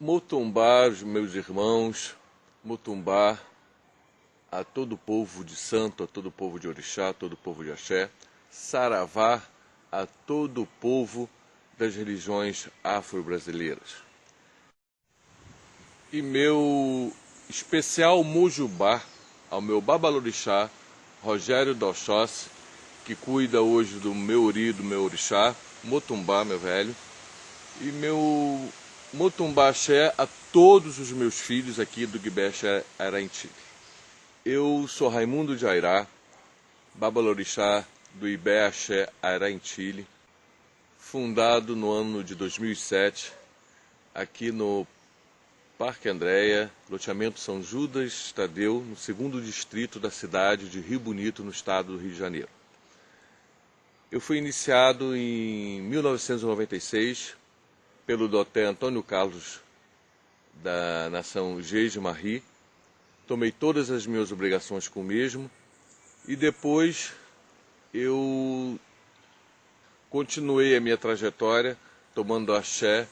Motumbá, os meus irmãos, Motumbá a todo o povo de santo, a todo o povo de orixá, a todo o povo de axé, saravá a todo o povo das religiões afro-brasileiras. E meu especial mojubá ao meu babalorixá, Rogério Doxóssi, que cuida hoje do meu ori, do meu orixá, Motumbá, meu velho, e meu Motumbá axé a todos os meus filhos aqui do Guibé Axé Araintili. Eu sou Raimundo de Airá, babalorixá do Ibé Axé Araintili, fundado no ano de 2007, aqui no Parque Andréia, loteamento São Judas Tadeu, no 2º distrito da cidade de Rio Bonito, no estado do Rio de Janeiro. Eu fui iniciado em 1996 pelo Dr. Antônio Carlos, da nação Jeje-Marri. Tomei todas as minhas obrigações com o mesmo e depois eu continuei a minha trajetória tomando axé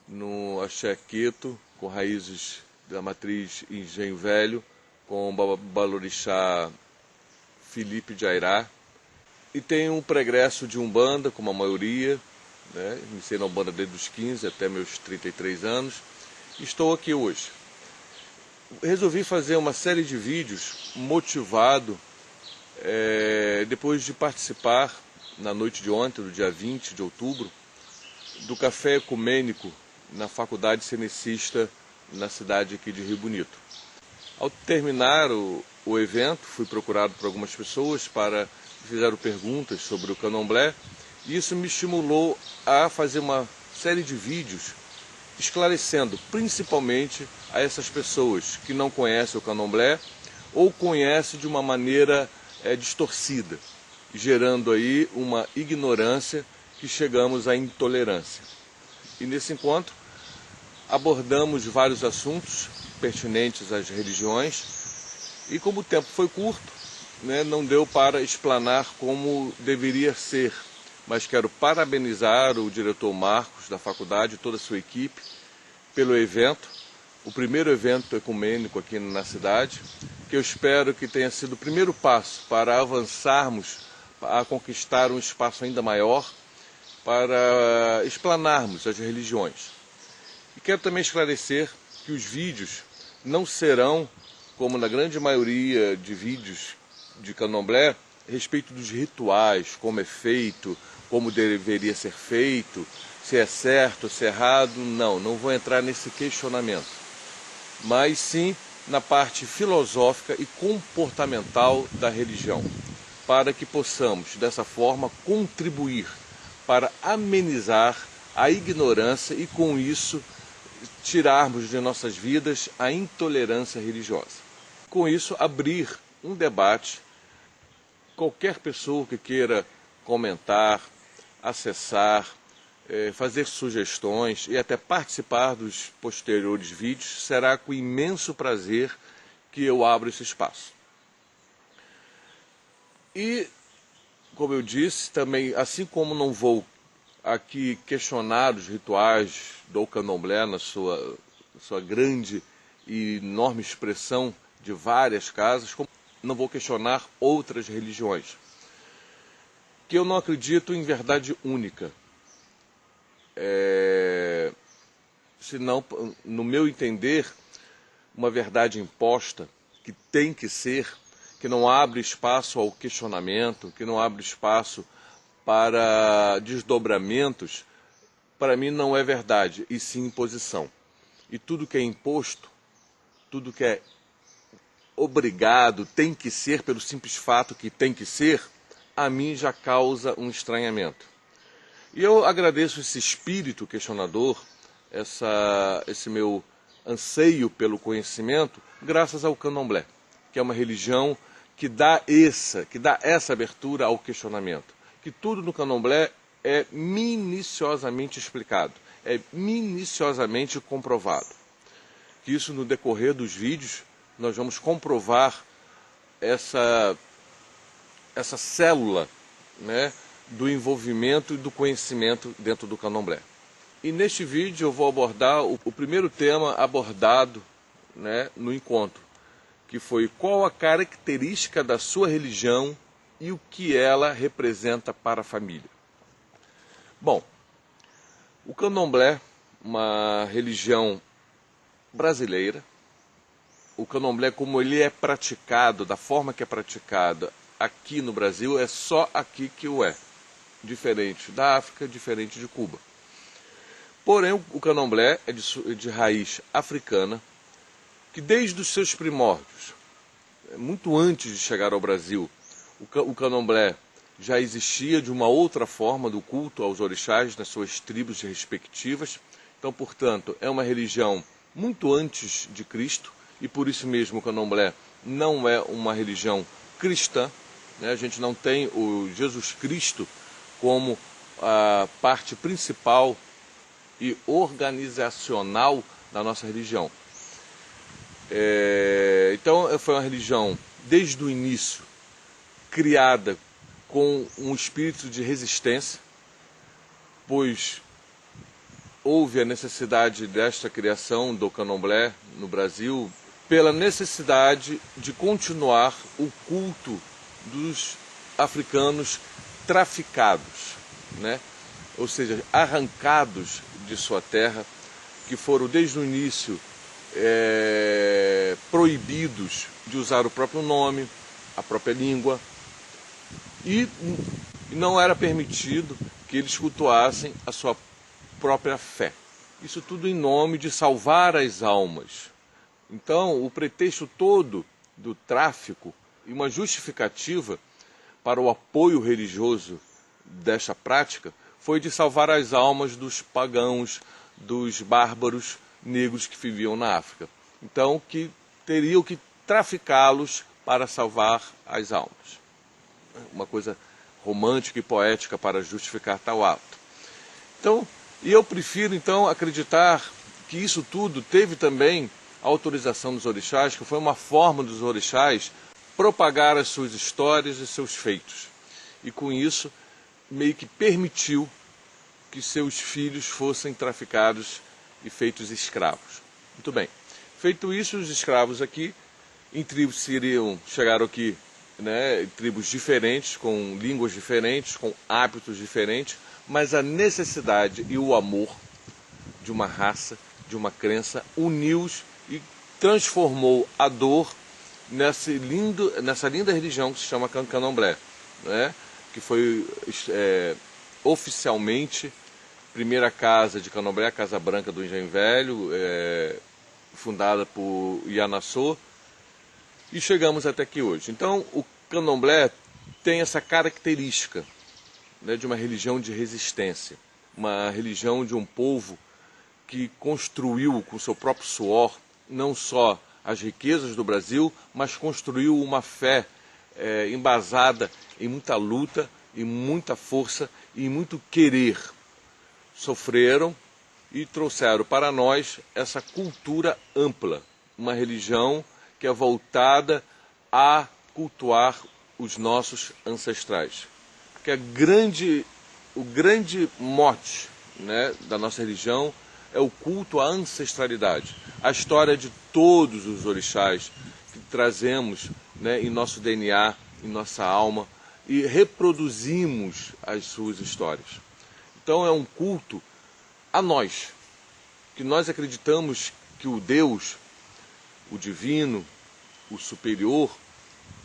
no axé Queto, com raízes da matriz Engenho Velho, com o babalorixá Felipe de Airá. E tenho um pregresso de Umbanda, como a maioria, né? Iniciei na Umbanda desde os 15 até meus 33 anos. Estou aqui hoje. Resolvi fazer uma série de vídeos motivado, depois de participar, na noite de ontem, do dia 20 de outubro, do café ecumênico na Faculdade Cenecista, na cidade aqui de Rio Bonito. Ao terminar o evento, fui procurado por algumas pessoas para fizeram perguntas sobre o candomblé, e isso me estimulou a fazer uma série de vídeos esclarecendo principalmente a essas pessoas que não conhecem o candomblé ou conhecem de uma maneira distorcida, gerando aí uma ignorância que chegamos à intolerância. E nesse encontro abordamos vários assuntos pertinentes às religiões e como o tempo foi curto, não deu para explanar como deveria ser, mas quero parabenizar o diretor Marcos da faculdade e toda a sua equipe pelo evento, o primeiro evento ecumênico aqui na cidade, que eu espero que tenha sido o primeiro passo para avançarmos a conquistar um espaço ainda maior para explanarmos as religiões. E quero também esclarecer que os vídeos não serão, como na grande maioria de vídeos de candomblé, a respeito dos rituais, como é feito, como deveria ser feito, se é certo, se é errado. Não vou entrar nesse questionamento, mas sim na parte filosófica e comportamental da religião, para que possamos, dessa forma, contribuir para amenizar a ignorância e, com isso, tirarmos de nossas vidas a intolerância religiosa. Com isso, abrir um debate. Qualquer pessoa que queira comentar, acessar, fazer sugestões e até participar dos posteriores vídeos, será com imenso prazer que eu abro esse espaço. E, como eu disse, também, assim como não vou aqui questionar os rituais do candomblé na sua grande e enorme expressão de várias casas, como não vou questionar outras religiões, que eu não acredito em verdade única, senão, no meu entender, uma verdade imposta, que tem que ser, que não abre espaço ao questionamento, que não abre espaço para desdobramentos, para mim não é verdade, e sim imposição. E tudo que é imposto, tudo que é obrigado, tem que ser, pelo simples fato que tem que ser, a mim já causa um estranhamento. E eu agradeço esse espírito questionador, esse meu anseio pelo conhecimento, graças ao candomblé, que é uma religião que dá essa abertura ao questionamento. Que tudo no candomblé é minuciosamente explicado, é minuciosamente comprovado. Que isso, no decorrer dos vídeos, nós vamos comprovar essa célula, do envolvimento e do conhecimento dentro do candomblé. E neste vídeo eu vou abordar o primeiro tema abordado, né, no encontro, que foi qual a característica da sua religião e o que ela representa para a família. Bom, o candomblé, uma religião brasileira, o candomblé como ele é praticado, da forma que é praticada aqui no Brasil, é só aqui que o é, diferente da África, diferente de Cuba. Porém, o candomblé é de raiz africana, que desde os seus primórdios, muito antes de chegar ao Brasil, o candomblé já existia de uma outra forma do culto aos orixás nas suas tribos respectivas. Então, portanto, é uma religião muito antes de Cristo, e por isso mesmo o candomblé não é uma religião cristã, né? A gente não tem o Jesus Cristo como a parte principal e organizacional da nossa religião. Então foi uma religião, desde o início, criada com um espírito de resistência, pois houve a necessidade desta criação do candomblé no Brasil, pela necessidade de continuar o culto dos africanos traficados, né? Ou seja, arrancados de sua terra, que foram desde o início proibidos de usar o próprio nome, a própria língua, e não era permitido que eles cultuassem a sua própria fé. Isso tudo em nome de salvar as almas. Então, o pretexto todo do tráfico e uma justificativa para o apoio religioso desta prática foi de salvar as almas dos pagãos, dos bárbaros negros que viviam na África. Então, que teriam que traficá-los para salvar as almas. Uma coisa romântica e poética para justificar tal ato. Então, e eu prefiro então acreditar que isso tudo teve também a autorização dos orixás, que foi uma forma dos orixás propagar as suas histórias e seus feitos. E com isso, meio que permitiu que seus filhos fossem traficados e feitos escravos. Muito bem. Feito isso, os escravos aqui, em tribos chegaram aqui, né, em tribos diferentes, com línguas diferentes, com hábitos diferentes, mas a necessidade e o amor de uma raça, de uma crença, uniu-os e transformou a dor nessa linda religião que se chama candomblé, né? Que foi oficialmente primeira casa de candomblé, a Casa Branca do Engenho Velho, fundada por Ianaçô, e chegamos até aqui hoje. Então, o candomblé tem essa característica, né, de uma religião de resistência, uma religião de um povo que construiu com seu próprio suor não só as riquezas do Brasil, mas construiu uma fé embasada em muita luta, em muita força e em muito querer. Sofreram e trouxeram para nós essa cultura ampla, uma religião que é voltada a cultuar os nossos ancestrais. Que o grande mote, né, da nossa religião é o culto à ancestralidade, a história de todos os orixás que trazemos, né, em nosso DNA, em nossa alma, e reproduzimos as suas histórias. Então é um culto a nós, que nós acreditamos que o Deus, o divino, o superior,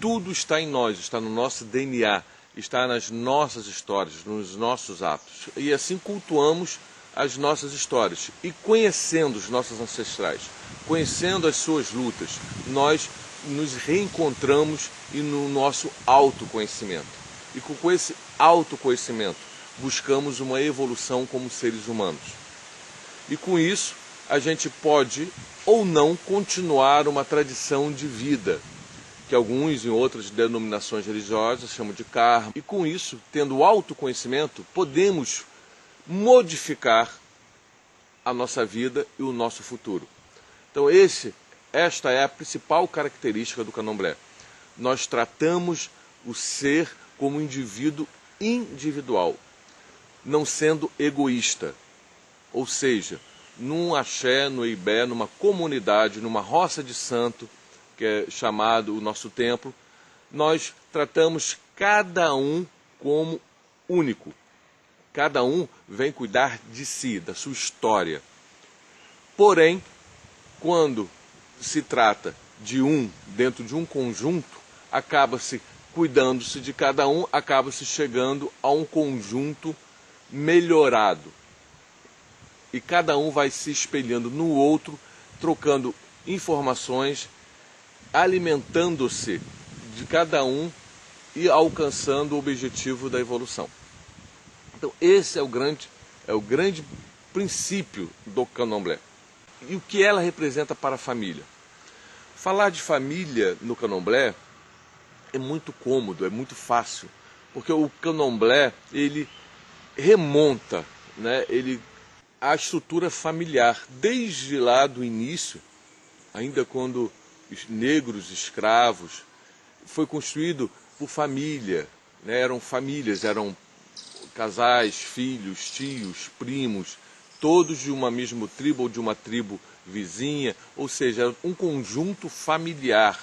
tudo está em nós, está no nosso DNA, está nas nossas histórias, nos nossos atos. E assim cultuamos as nossas histórias. E conhecendo os nossos ancestrais, conhecendo as suas lutas, nós nos reencontramos e no nosso autoconhecimento. E com esse autoconhecimento, buscamos uma evolução como seres humanos. E com isso, a gente pode ou não continuar uma tradição de vida, que alguns em outras denominações religiosas chamam de karma. E com isso, tendo autoconhecimento, podemos modificar a nossa vida e o nosso futuro. Então esta é a principal característica do candomblé. Nós tratamos o ser como indivíduo individual, não sendo egoísta, ou seja, num axé, no ibé, numa comunidade, numa roça de santo, que é chamado o nosso templo, nós tratamos cada um como único. Cada um vem cuidar de si, da sua história. Porém, quando se trata de um dentro de um conjunto, acaba-se cuidando-se de cada um, acaba-se chegando a um conjunto melhorado. E cada um vai se espelhando no outro, trocando informações, alimentando-se de cada um e alcançando o objetivo da evolução. Então esse é o grande princípio do candomblé. E o que ela representa para a família? Falar de família no candomblé é muito cômodo, é muito fácil, porque o candomblé, ele remonta, né, à estrutura familiar, desde lá do início, ainda quando os negros escravos, foi construído por família, né, eram famílias, eram casais, filhos, tios, primos, todos de uma mesma tribo ou de uma tribo vizinha, ou seja, um conjunto familiar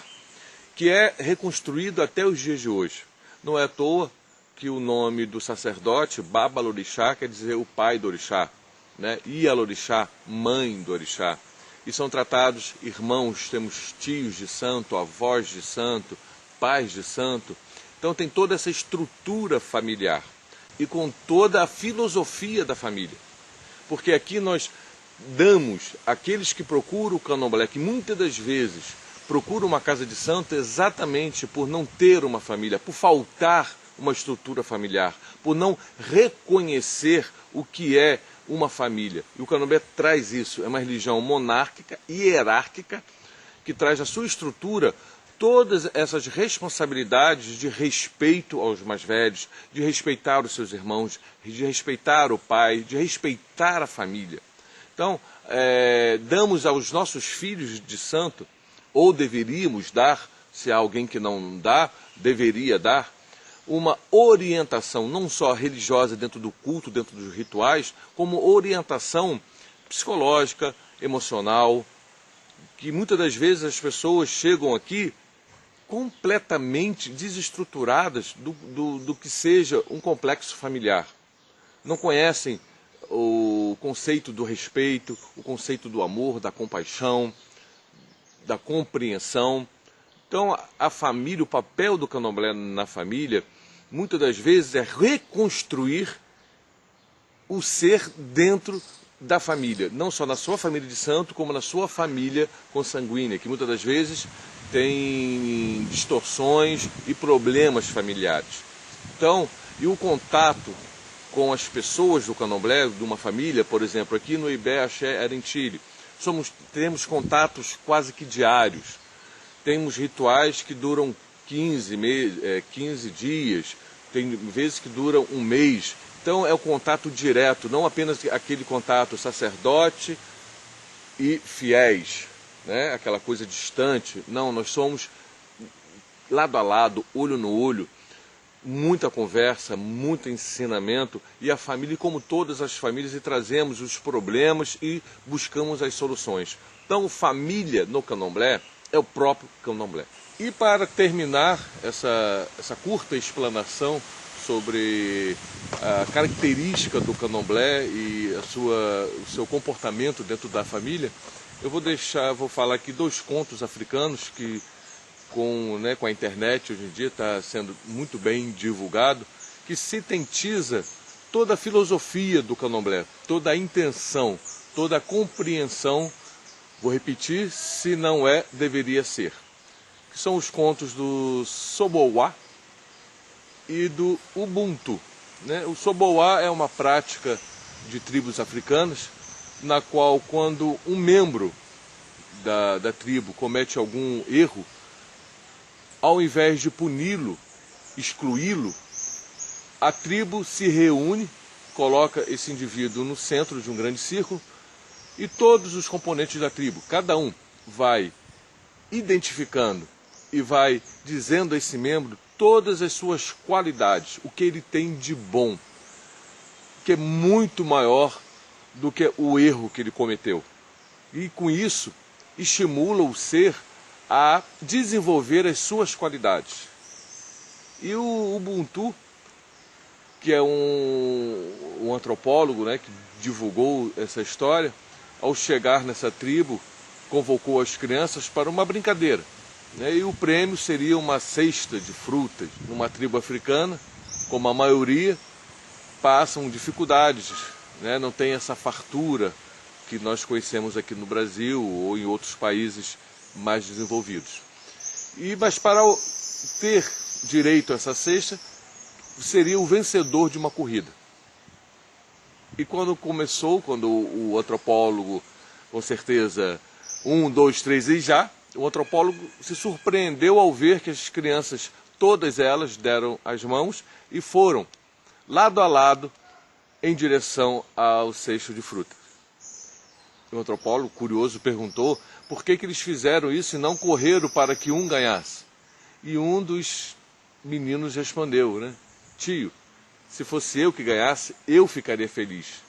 que é reconstruído até os dias de hoje. Não é à toa que o nome do sacerdote, Babalorixá, quer dizer o pai do orixá, né? Ialorixá, mãe do orixá. E são tratados irmãos, temos tios de santo, avós de santo, pais de santo. Então tem toda essa estrutura familiar e com toda a filosofia da família. Porque aqui nós damos àqueles que procuram o candomblé, que muitas das vezes procuram uma casa de santo exatamente por não ter uma família, por faltar uma estrutura familiar, por não reconhecer o que é uma família. E o candomblé traz isso, é uma religião monárquica, hierárquica, que traz na sua estrutura todas essas responsabilidades de respeito aos mais velhos, de respeitar os seus irmãos, de respeitar o pai, de respeitar a família. Então, damos aos nossos filhos de santo, ou deveríamos dar, se há alguém que não dá, deveria dar, uma orientação não só religiosa dentro do culto, dentro dos rituais, como orientação psicológica, emocional, que muitas das vezes as pessoas chegam aqui completamente desestruturadas do que seja um complexo familiar. Não conhecem o conceito do respeito, o conceito do amor, da compaixão, da compreensão. Então a família, o papel do candomblé na família, muitas das vezes é reconstruir o ser dentro da família, não só na sua família de santo, como na sua família consanguínea, que muitas das vezes tem distorções e problemas familiares. Então, e o contato com as pessoas do candomblé, de uma família, por exemplo, aqui no Ibé Axé Erentili, temos contatos quase que diários. Temos rituais que duram 15 dias, tem vezes que duram um mês. Então é o contato direto, não apenas aquele contato sacerdote e fiéis, né? Aquela coisa distante. Não, nós somos lado a lado, olho no olho, muita conversa, muito ensinamento, e a família, como todas as famílias, e trazemos os problemas e buscamos as soluções. Então, família no candomblé é o próprio candomblé. E para terminar essa curta explanação sobre a característica do candomblé e o seu comportamento dentro da família, eu vou falar aqui 2 contos africanos que com a internet hoje em dia está sendo muito bem divulgado, que sintetiza toda a filosofia do candomblé, toda a intenção, toda a compreensão. Vou repetir, se não é, deveria ser. Que são os contos do Sobowá e do Ubuntu. Né? O Sobowá é uma prática de tribos africanas, na qual quando um membro da tribo comete algum erro, ao invés de puni-lo, excluí-lo, a tribo se reúne, coloca esse indivíduo no centro de um grande círculo e todos os componentes da tribo, cada um vai identificando e vai dizendo a esse membro todas as suas qualidades, o que ele tem de bom, que é muito maior do que o erro que ele cometeu. E com isso, estimula o ser a desenvolver as suas qualidades. E o Ubuntu, que é um antropólogo, né, que divulgou essa história, ao chegar nessa tribo, convocou as crianças para uma brincadeira. Né, e o prêmio seria uma cesta de frutas. Numa tribo africana, como a maioria, passam dificuldades, né, não tem essa fartura que nós conhecemos aqui no Brasil ou em outros países mais desenvolvidos. Mas para ter direito a essa cesta, seria o vencedor de uma corrida. E quando o antropólogo, com certeza, 1, 2, 3 e já, o antropólogo se surpreendeu ao ver que as crianças, todas elas, deram as mãos e foram, lado a lado, em direção ao cesto de frutas. O antropólogo, curioso, perguntou por que eles fizeram isso e não correram para que um ganhasse. E um dos meninos respondeu, né? Tio, se fosse eu que ganhasse, eu ficaria feliz.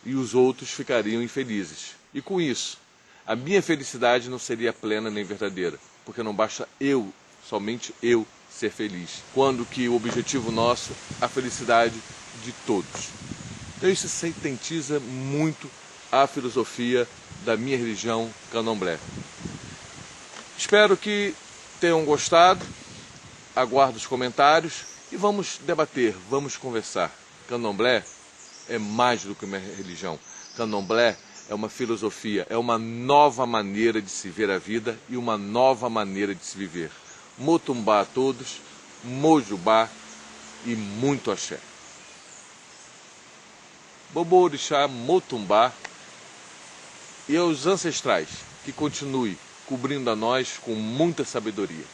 E os outros ficariam infelizes. E com isso, a minha felicidade não seria plena nem verdadeira, porque não basta somente eu, ser feliz. Quando que o objetivo nosso é a felicidade de todos. Então isso sintetiza muito a filosofia da minha religião, Candomblé. Espero que tenham gostado, aguardo os comentários e vamos debater, vamos conversar. Candomblé é mais do que uma religião. Candomblé é uma filosofia, é uma nova maneira de se ver a vida e uma nova maneira de se viver. Motumbá a todos, Mojubá e muito axé. Bobo Orixá, Motumbá e aos ancestrais, que continue cobrindo a nós com muita sabedoria.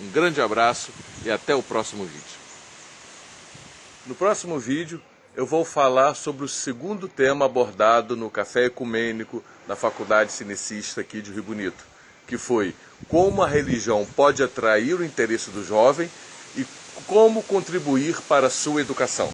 Um grande abraço e até o próximo vídeo. No próximo vídeo eu vou falar sobre o segundo tema abordado no Café Ecumênico da Faculdade Cinecista aqui de Rio Bonito, que foi como a religião pode atrair o interesse do jovem e como contribuir para a sua educação.